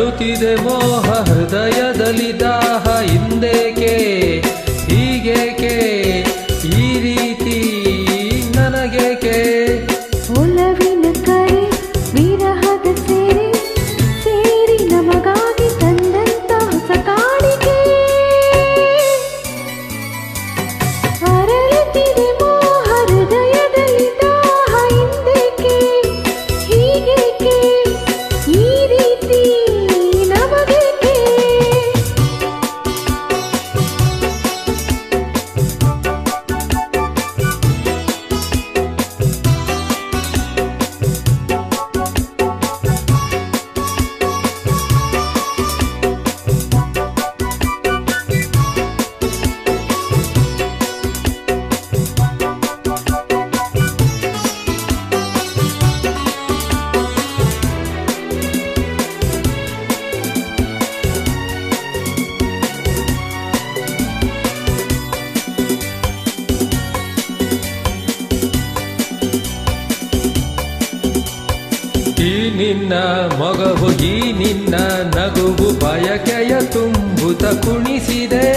ಅರಳುತ್ತಿದೆ ಮೋಹ ಹೃದಯದಲ್ಲಿ ದಾಹ ಹಿಂದೇಕೆ ಹೀಗೇಕೆ ಈ ರೀತಿ ನನಗೇಕೆ ಒಲವಿನ ಕರೆ ವಿರಹದ ಸೇರಿ ಸೇರಿ ನಮಗಾಗಿ ತಂದಂತ ಹೊಸ ಕಾಣಿಕೆ ಅರಳುತ್ತಿದೆ ಮೋಹ ಹೃದಯದಲ್ಲಿ ದಾಹ ಹಿಂದೇಕೆ ಹೀಗೇಕೆ ಈ ರೀತಿ ನಮಗೇಕೆ ಈ ನಿನ್ನ ಮೊಗವು ಈ ನಿನ್ನ ನಗುವು ಬಯಕೆಯ ತುಂಬುತ ಕುಣಿಸಿದೆ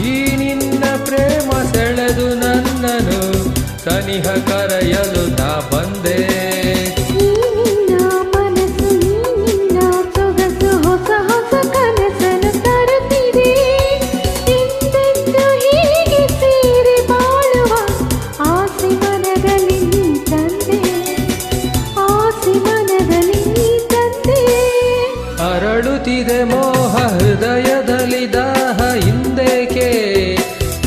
ಈ ನಿನ್ನ ಪ್ರೇಮ ಸೆಳೆದು ನನ್ನನು ಸನಿಹ ಕರೆಯಲು ನಾ ಬಂದೆ ಈ ನಿನ್ನ ಮನಸ್ಸು ಈ ನಿನ್ನ ಸೊಗಸು ಹೊಸ ಹೊಸ ಕನಸನ್ನು ತರುತ್ತಿದೆ ಎಂದೆಂದು ಹೀಗೆ ಸೇರಿ ಬಾಳುವ ಆಸೆ ಮನದಲ್ಲಿ ನೀ ತಂದೆ ಆಸೆ ಮನದಲ್ಲಿ ನೀ ತಂದೆ ಅರಳುತ್ತಿದೆ ಮೋಹ ಹೃದಯದಲ್ಲಿ ದಾಹ ಹಿಂದೇಕೆ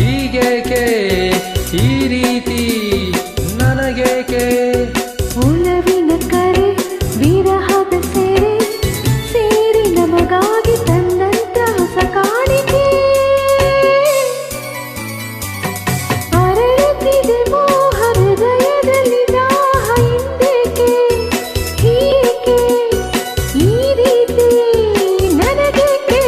ಹೀಗೇಕೆ ಈ ರೀತಿ ನನಗೇಕೆ ಒಲವಿನ ಕರೆ ವಿರಹದ ಸೇರಿ ಸೇರಿ ನಮಗಾಗಿ ತಂದಂತ ಹೊಸ ಕಾಣಿಕೆ ಅರಳುತ್ತಿದೆ ಮೋಹ ಹೃದಯದಲ್ಲಿ ದಾಹ ಹಿಂದೇಕೆ ಹೀಗೆ ಈ ರೀತಿ ನನಗೇಕೆ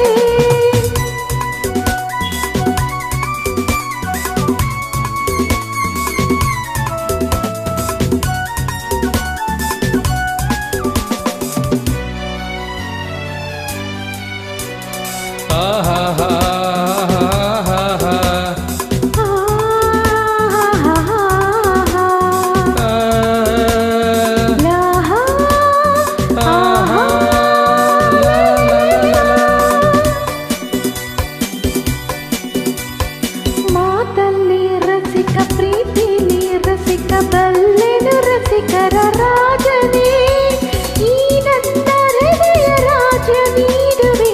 ಮಾತಲ್ಲಿ ರಸಿಕ ಪ್ರೀತಿಲಿ ರಸಿಕ ಬಲ್ಲೆನು ರಸಿಕರ ರಾಜನೇ ಈ ನನ್ನ ಹೃದಯ ರಾಜ್ಯ ನೀಡುವೆ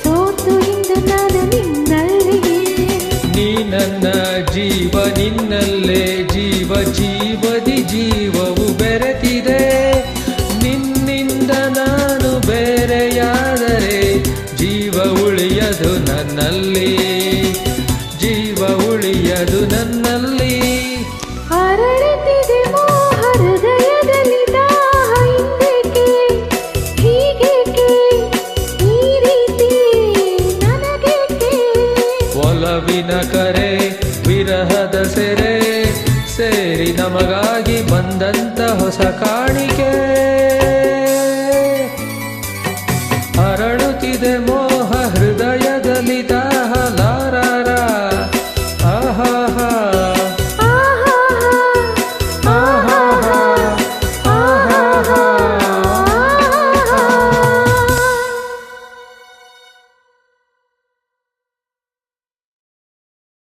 ಸೋತು ಇಂದು ನಾನು ನಿನ್ನಲ್ಲಿ ನೀ ನನ್ನ ಜೀವ ನಿನ್ನಲ್ಲೇ ಜೀವ ಜೀವದಿ ಜೀವವು ಬೆರೆತಿದೆ ನಿನ್ನಿಂದ ನಾನು ಬೇರೆಯಾದರೆ ಜೀವ ಉಳಿಯದು ನನ್ನಲ್ಲಿ ಜೀವ ಉಳಿಯದು ನನ್ನಲ್ಲಿ ಅರಳುತ್ತಿದೆ ಮೋಹ ಹೃದಯದಲ್ಲಿ ದಾಹ ಹಿಂದೇಕೆ ಹೀಗೇಕೆ ಈ ರೀತಿ ನನಗೇಕೆ ಒಲವಿನ ಕರೆ ವಿರಹದ ಸೆರೆ ಸೇರಿ ನಮಗಾಗಿ ಬಂದಂತ ಹೊಸ ಕಾಣಿಕೆ